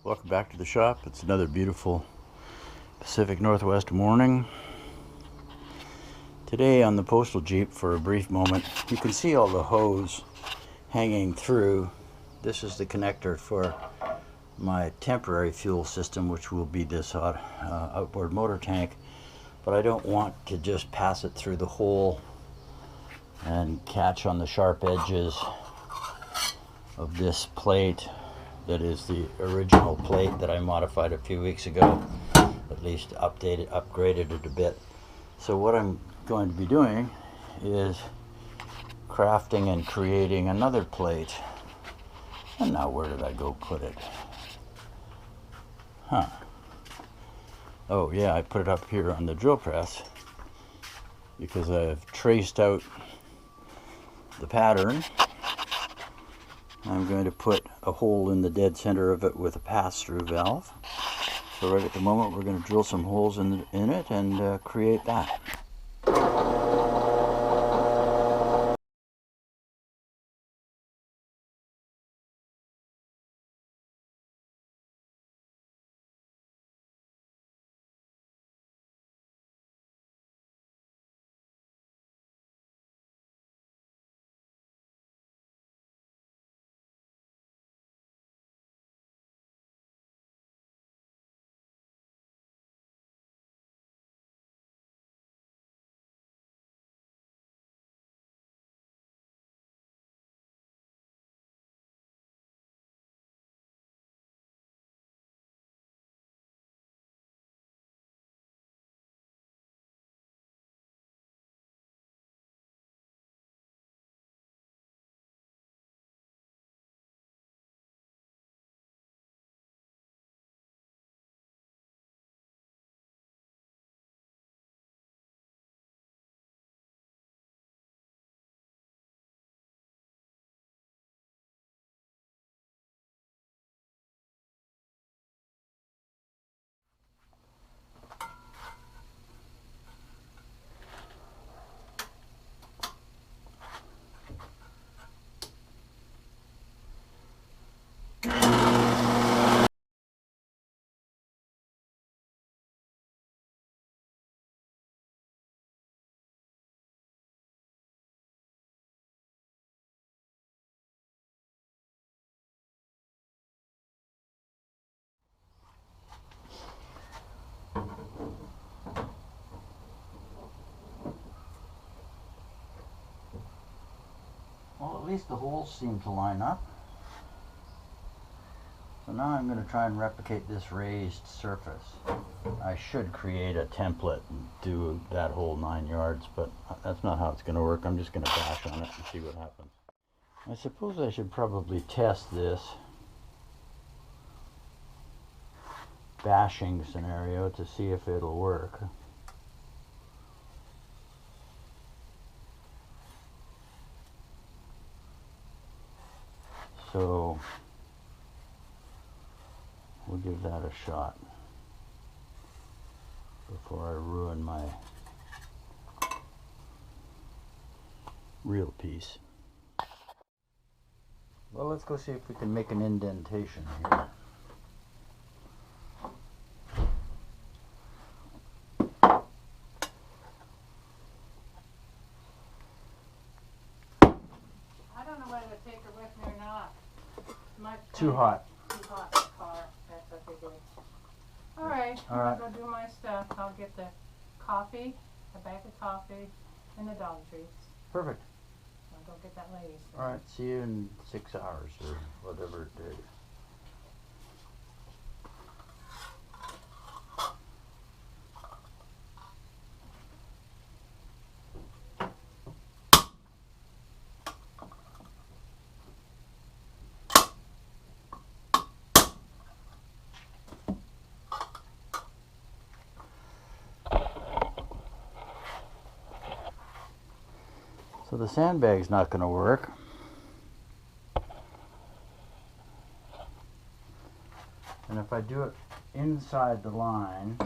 Welcome back to the shop. It's another beautiful Pacific Northwest morning. Today on the Postal Jeep, for a brief moment, you can see all the hose hanging through. This is the connector for my temporary fuel system, which will be this outboard motor tank, but I don't want to just pass it through the hole and catch on the sharp edges of this plate that is the original plate that I modified a few weeks ago, at least upgraded it a bit. So what I'm going to be doing is crafting and creating another plate. And now where did I go put it? Oh yeah, I put it up here on the drill press because I've traced out the pattern. I'm going to put a hole in the dead center of it with a pass-through valve. So right at the moment we're going to drill some holes in it and create that. Well, at least the holes seem to line up. So now I'm going to try and replicate this raised surface. I should create a template and do that whole 9 yards, but that's not how it's going to work. I'm just going to bash on it and see what happens. I suppose I should probably test this bashing scenario to see if it'll work. So we'll give that a shot before I ruin my real piece. Well, let's go see if we can make an indentation here. I don't know whether to take her with me or not. Too hot. Too hot in the car. That's what they do. Alright, I'll go do my stuff. I'll get the coffee, a bag of coffee, and the dog treats. Perfect. I'll go get that lady's. Alright, see you in 6 hours or whatever it is. So the sandbag's not going to work. And if I do it inside the line,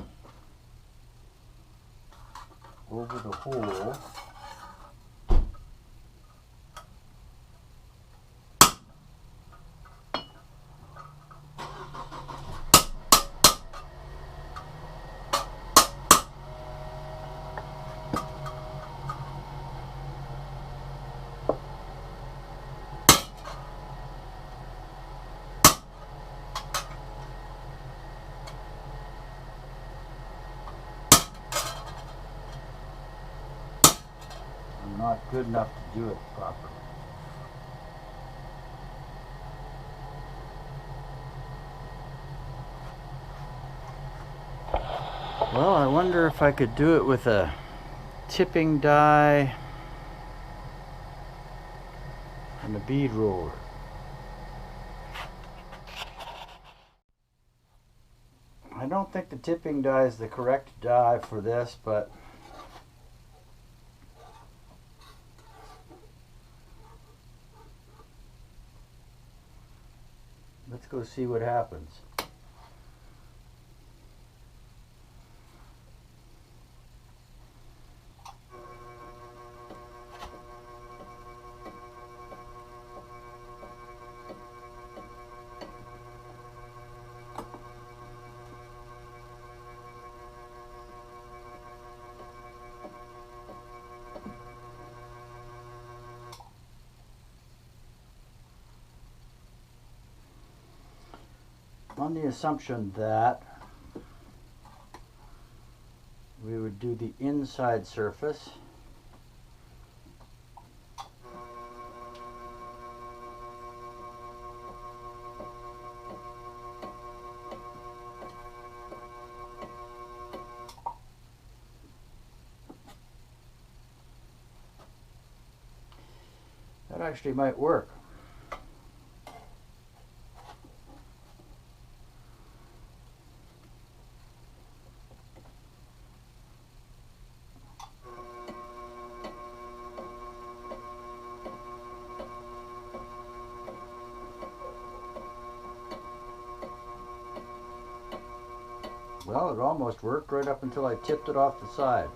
over the hole, not good enough to do it properly. Well, I wonder if I could do it with a tipping die and a bead roller. I don't think the tipping die is the correct die for this, but let's go see what happens. On the assumption that we would do the inside surface, that actually might work. Well, it almost worked right up until I tipped it off the side.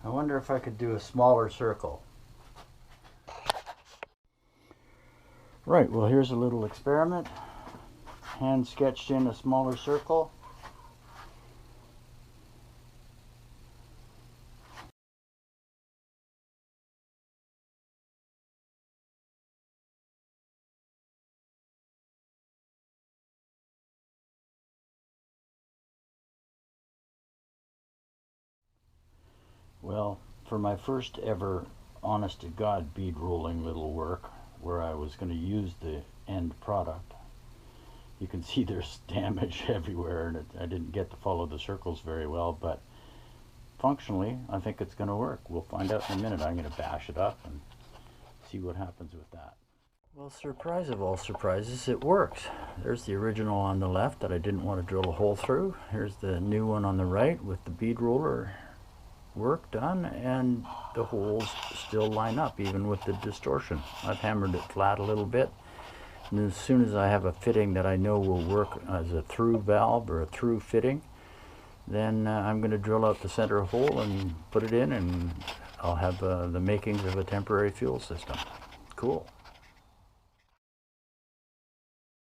I wonder if I could do a smaller circle. Right, well here's a little experiment. Hand sketched in a smaller circle. Well, for my first ever honest to God bead rolling little work where I was going to use the end product, you can see there's damage everywhere, and I didn't get to follow the circles very well, but functionally I think it's going to work. We'll find out in a minute. I'm going to bash it up and see what happens with that. Well, surprise of all surprises, it works. There's the original on the left that I didn't want to drill a hole through. Here's the new one on the right with the bead roller work done, and the holes still line up even with the distortion. I've hammered it flat a little bit, and as soon as I have a fitting that I know will work as a through valve or a through fitting, then I'm going to drill out the center hole and put it in, and I'll have the makings of a temporary fuel system. Cool.